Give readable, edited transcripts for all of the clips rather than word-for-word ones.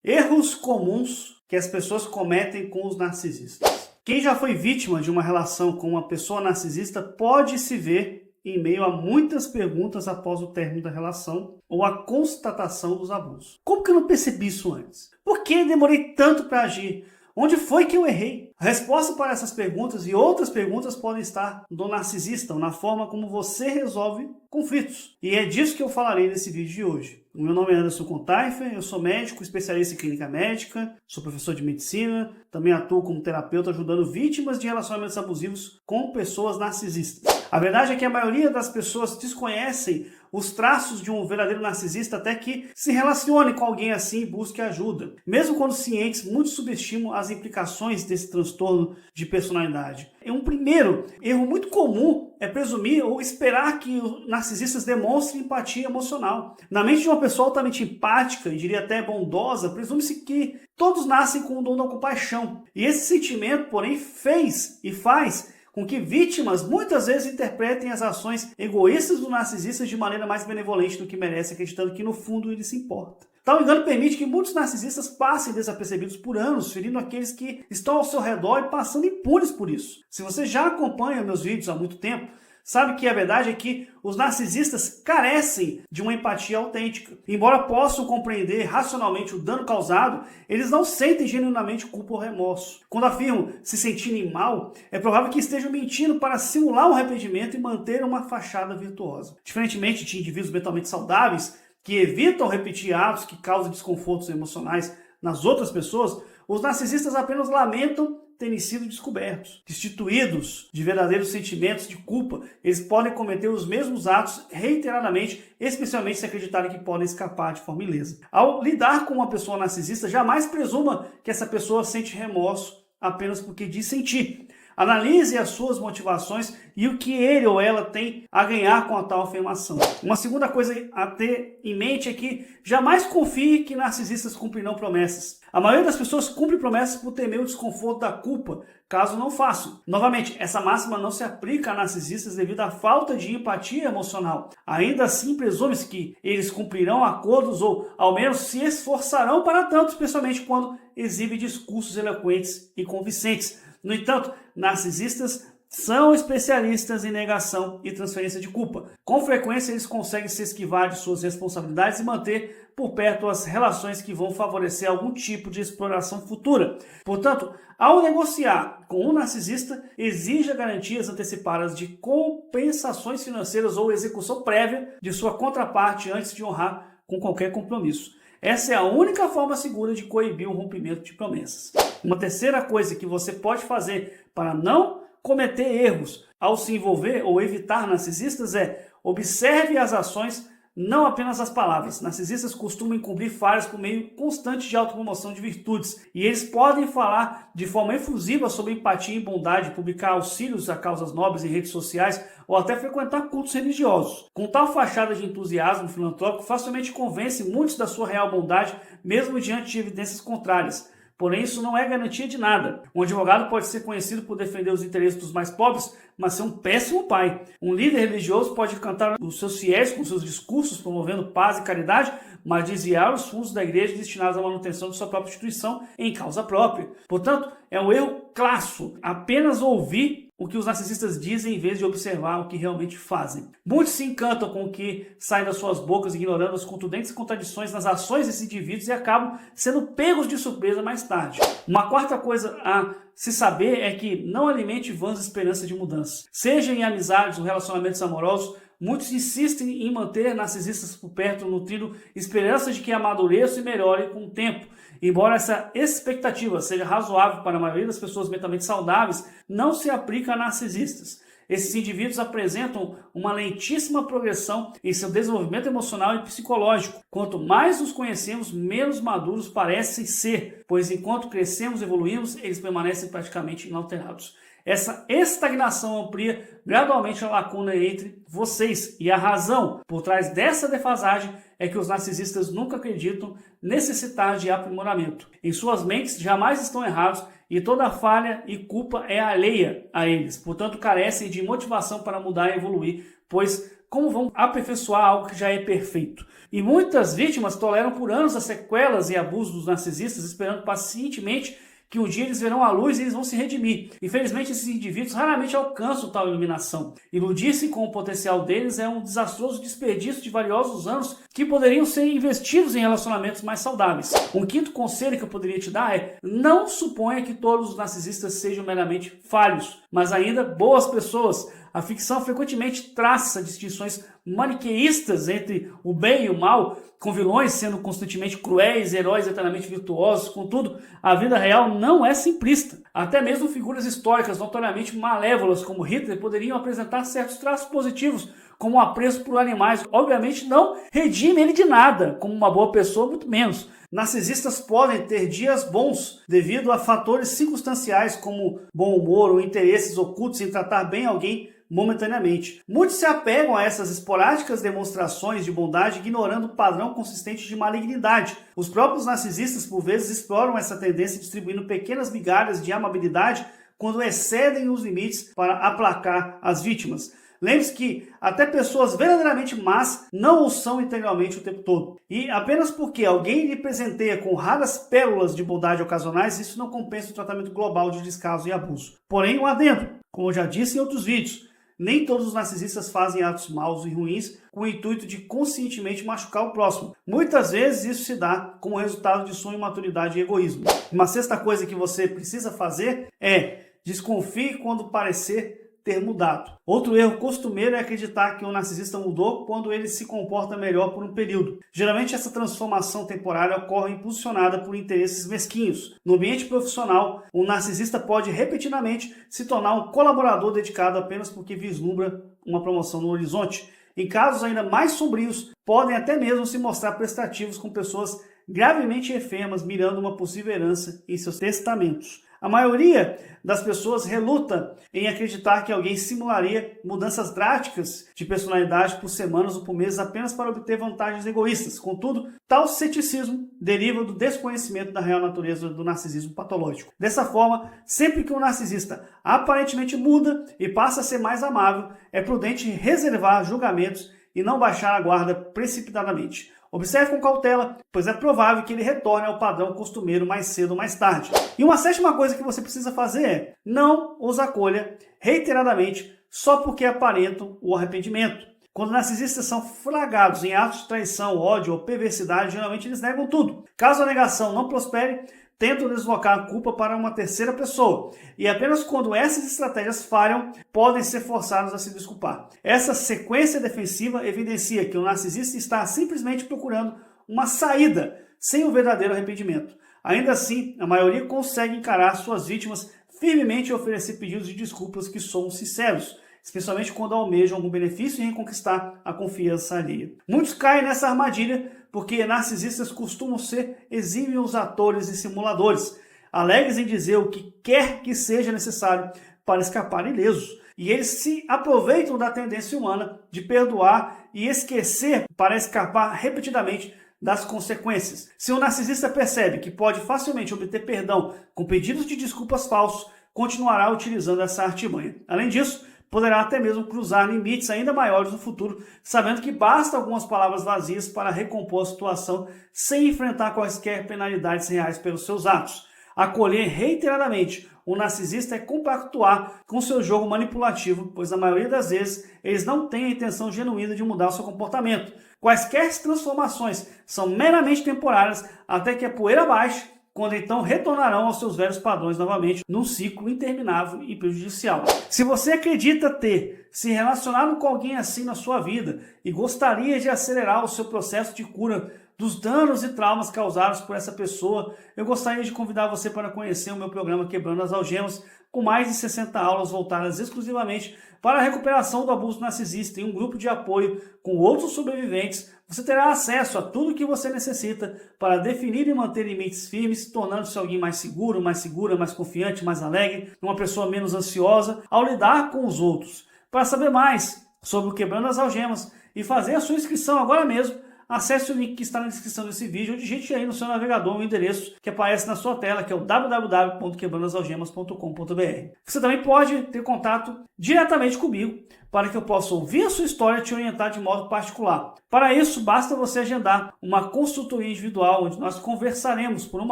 Erros comuns que as pessoas cometem com os narcisistas. Quem já foi vítima de uma relação com uma pessoa narcisista pode se ver em meio a muitas perguntas após o término da relação ou a constatação dos abusos. Como que eu não percebi isso antes? Por que demorei tanto para agir? Onde foi que eu errei? A resposta para essas perguntas e outras perguntas podem estar no narcisista, ou na forma como você resolve conflitos. E é disso que eu falarei nesse vídeo de hoje. O meu nome é Anderson Contaifer, eu sou médico, especialista em clínica médica, sou professor de medicina, também atuo como terapeuta ajudando vítimas de relacionamentos abusivos com pessoas narcisistas. A verdade é que a maioria das pessoas desconhecem os traços de um verdadeiro narcisista até que se relacione com alguém assim e busque ajuda. Mesmo quando cientes, muitos subestimam as implicações desse transtorno de personalidade. Um primeiro erro muito comum é presumir ou esperar que os narcisistas demonstrem empatia emocional. Na mente de uma pessoa altamente empática, e diria até bondosa, presume-se que todos nascem com o dom da compaixão. E esse sentimento, porém, fez e faz com que vítimas muitas vezes interpretem as ações egoístas do narcisista de maneira mais benevolente do que merece, acreditando que no fundo ele se importa. Tal engano permite que muitos narcisistas passem desapercebidos por anos, ferindo aqueles que estão ao seu redor e passando impunes por isso. Se você já acompanha meus vídeos há muito tempo, sabe que a verdade é que os narcisistas carecem de uma empatia autêntica. Embora possam compreender racionalmente o dano causado, eles não sentem genuinamente culpa ou remorso. Quando afirmam se sentirem mal, é provável que estejam mentindo para simular um arrependimento e manter uma fachada virtuosa. Diferentemente de indivíduos mentalmente saudáveis, que evitam repetir atos que causam desconfortos emocionais nas outras pessoas, os narcisistas apenas lamentam terem sido descobertos. Destituídos de verdadeiros sentimentos de culpa, eles podem cometer os mesmos atos reiteradamente, especialmente se acreditarem que podem escapar de forma ilesa. Ao lidar com uma pessoa narcisista, jamais presuma que essa pessoa sente remorso apenas porque diz sentir. Analise as suas motivações e o que ele ou ela tem a ganhar com a tal afirmação. Uma segunda coisa a ter em mente é que jamais confie que narcisistas cumprirão promessas. A maioria das pessoas cumpre promessas por temer o desconforto da culpa, caso não façam. Novamente, essa máxima não se aplica a narcisistas devido à falta de empatia emocional. Ainda assim, presume-se que eles cumprirão acordos ou, ao menos, se esforçarão para tanto, especialmente quando exibem discursos eloquentes e convincentes. No entanto, narcisistas são especialistas em negação e transferência de culpa. Com frequência, eles conseguem se esquivar de suas responsabilidades e manter por perto as relações que vão favorecer algum tipo de exploração futura. Portanto, ao negociar com um narcisista, exija garantias antecipadas de compensações financeiras ou execução prévia de sua contraparte antes de honrar com qualquer compromisso. Essa é a única forma segura de coibir o rompimento de promessas. Uma terceira coisa que você pode fazer para não cometer erros ao se envolver ou evitar narcisistas é observe as ações, não apenas as palavras. Narcisistas costumam encobrir falhas por meio constante de autopromoção de virtudes. E eles podem falar de forma efusiva sobre empatia e bondade, publicar auxílios a causas nobres em redes sociais ou até frequentar cultos religiosos. Com tal fachada de entusiasmo filantrópico, facilmente convence muitos da sua real bondade, mesmo diante de evidências contrárias. Porém, isso não é garantia de nada. Um advogado pode ser conhecido por defender os interesses dos mais pobres, mas ser um péssimo pai. Um líder religioso pode cantar os seus fiéis com seus discursos promovendo paz e caridade, mas desviar os fundos da igreja destinados à manutenção de sua própria instituição em causa própria. Portanto, é um erro crasso apenas ouvir o que os narcisistas dizem em vez de observar o que realmente fazem. Muitos se encantam com o que sai das suas bocas, ignorando as contundentes contradições nas ações desses indivíduos e acabam sendo pegos de surpresa mais tarde. Uma quarta coisa a se saber é que não alimente vãs esperanças de mudança. Seja em amizades ou relacionamentos amorosos, muitos insistem em manter narcisistas por perto, nutrindo esperança de que amadureçam e melhorem com o tempo. Embora essa expectativa seja razoável para a maioria das pessoas mentalmente saudáveis, não se aplica a narcisistas. Esses indivíduos apresentam uma lentíssima progressão em seu desenvolvimento emocional e psicológico. Quanto mais os conhecemos, menos maduros parecem ser, pois enquanto crescemos e evoluímos, eles permanecem praticamente inalterados. Essa estagnação amplia gradualmente a lacuna entre vocês, e a razão por trás dessa defasagem é que os narcisistas nunca acreditam necessitar de aprimoramento. Em suas mentes jamais estão errados e toda falha e culpa é alheia a eles. Portanto, carecem de motivação para mudar e evoluir, pois como vão aperfeiçoar algo que já é perfeito. E muitas vítimas toleram por anos as sequelas e abusos dos narcisistas, esperando pacientemente que um dia eles verão a luz e eles vão se redimir. Infelizmente, esses indivíduos raramente alcançam tal iluminação. Iludir-se com o potencial deles é um desastroso desperdício de valiosos anos que poderiam ser investidos em relacionamentos mais saudáveis. Um quinto conselho que eu poderia te dar é: não suponha que todos os narcisistas sejam meramente falhos, mas ainda boas pessoas. A ficção frequentemente traça distinções maniqueístas entre o bem e o mal, com vilões sendo constantemente cruéis, heróis eternamente virtuosos. Contudo, a vida real não é simplista. Até mesmo figuras históricas notoriamente malévolas como Hitler poderiam apresentar certos traços positivos, como o apreço por animais. Obviamente não redime ele de nada, como uma boa pessoa, muito menos. Narcisistas podem ter dias bons devido a fatores circunstanciais como bom humor ou interesses ocultos em tratar bem alguém momentaneamente. Muitos se apegam a essas esporádicas demonstrações de bondade, ignorando o padrão consistente de malignidade. Os próprios narcisistas, por vezes, exploram essa tendência distribuindo pequenas migalhas de amabilidade quando excedem os limites para aplacar as vítimas. Lembre-se que até pessoas verdadeiramente más não o são integralmente o tempo todo. E apenas porque alguém lhe presenteia com raras pérolas de bondade ocasionais, isso não compensa o tratamento global de descaso e abuso. Porém, um adendo, como eu já disse em outros vídeos, nem todos os narcisistas fazem atos maus e ruins com o intuito de conscientemente machucar o próximo. Muitas vezes isso se dá como resultado de sua imaturidade e egoísmo. Uma sexta coisa que você precisa fazer é: desconfie quando parecer ter mudado. Outro erro costumeiro é acreditar que o narcisista mudou quando ele se comporta melhor por um período. Geralmente essa transformação temporária ocorre impulsionada por interesses mesquinhos. No ambiente profissional, o narcisista pode repetidamente se tornar um colaborador dedicado apenas porque vislumbra uma promoção no horizonte. Em casos ainda mais sombrios, podem até mesmo se mostrar prestativos com pessoas gravemente enfermas, mirando uma possível herança em seus testamentos. A maioria das pessoas reluta em acreditar que alguém simularia mudanças drásticas de personalidade por semanas ou por meses apenas para obter vantagens egoístas. Contudo, tal ceticismo deriva do desconhecimento da real natureza do narcisismo patológico. Dessa forma, sempre que o narcisista aparentemente muda e passa a ser mais amável, é prudente reservar julgamentos e não baixar a guarda precipitadamente. Observe com cautela, pois é provável que ele retorne ao padrão costumeiro mais cedo ou mais tarde. E uma sétima coisa que você precisa fazer é: não os acolha reiteradamente só porque aparentam o arrependimento. Quando narcisistas são flagrados em atos de traição, ódio ou perversidade, geralmente eles negam tudo. Caso a negação não prospere, tentam deslocar a culpa para uma terceira pessoa, e apenas quando essas estratégias falham, podem ser forçados a se desculpar. Essa sequência defensiva evidencia que o narcisista está simplesmente procurando uma saída, sem o verdadeiro arrependimento. Ainda assim, a maioria consegue encarar suas vítimas firmemente e oferecer pedidos de desculpas que são sinceros, especialmente quando almejam algum benefício e reconquistar a confiança alheia. Muitos caem nessa armadilha porque narcisistas costumam ser exímios atores e simuladores, alegres em dizer o que quer que seja necessário para escapar ilesos. E eles se aproveitam da tendência humana de perdoar e esquecer para escapar repetidamente das consequências. Se o narcisista percebe que pode facilmente obter perdão com pedidos de desculpas falsos, continuará utilizando essa artimanha. Além disso, poderá até mesmo cruzar limites ainda maiores no futuro, sabendo que basta algumas palavras vazias para recompor a situação sem enfrentar quaisquer penalidades reais pelos seus atos. Acolher reiteradamente o narcisista é compactuar com seu jogo manipulativo, pois na maioria das vezes eles não têm a intenção genuína de mudar o seu comportamento. Quaisquer transformações são meramente temporárias até que a poeira baixe, quando então retornarão aos seus velhos padrões novamente, num ciclo interminável e prejudicial. Se você acredita ter se relacionado com alguém assim na sua vida e gostaria de acelerar o seu processo de cura dos danos e traumas causados por essa pessoa, eu gostaria de convidar você para conhecer o meu programa Quebrando as Algemas, com mais de 60 aulas voltadas exclusivamente para a recuperação do abuso narcisista e um grupo de apoio com outros sobreviventes. Você terá acesso a tudo o que você necessita para definir e manter limites firmes, tornando-se alguém mais seguro, mais segura, mais confiante, mais alegre, uma pessoa menos ansiosa ao lidar com os outros. Para saber mais sobre o Quebrando as Algemas e fazer a sua inscrição agora mesmo, acesse o link que está na descrição desse vídeo ou digite aí no seu navegador o endereço que aparece na sua tela, que é o www.quebrandoasalgemas.com.br. Você também pode ter contato diretamente comigo para que eu possa ouvir a sua história e te orientar de modo particular. Para isso, basta você agendar uma consultoria individual, onde nós conversaremos por 1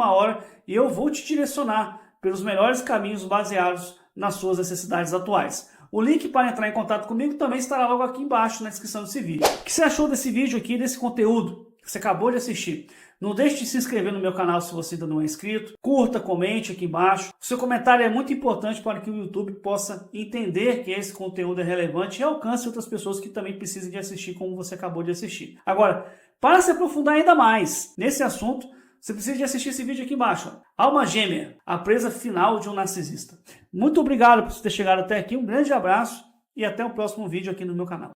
hora e eu vou te direcionar pelos melhores caminhos baseados nas suas necessidades atuais. O link para entrar em contato comigo também estará logo aqui embaixo na descrição desse vídeo. O que você achou desse vídeo aqui, desse conteúdo que você acabou de assistir? Não deixe de se inscrever no meu canal se você ainda não é inscrito. Curta, comente aqui embaixo. O seu comentário é muito importante para que o YouTube possa entender que esse conteúdo é relevante e alcance outras pessoas que também precisem de assistir como você acabou de assistir. Agora, para se aprofundar ainda mais nesse assunto, você precisa de assistir esse vídeo aqui embaixo. Alma Gêmea, a presa final de um narcisista. Muito obrigado por ter chegado até aqui, um grande abraço e até o próximo vídeo aqui no meu canal.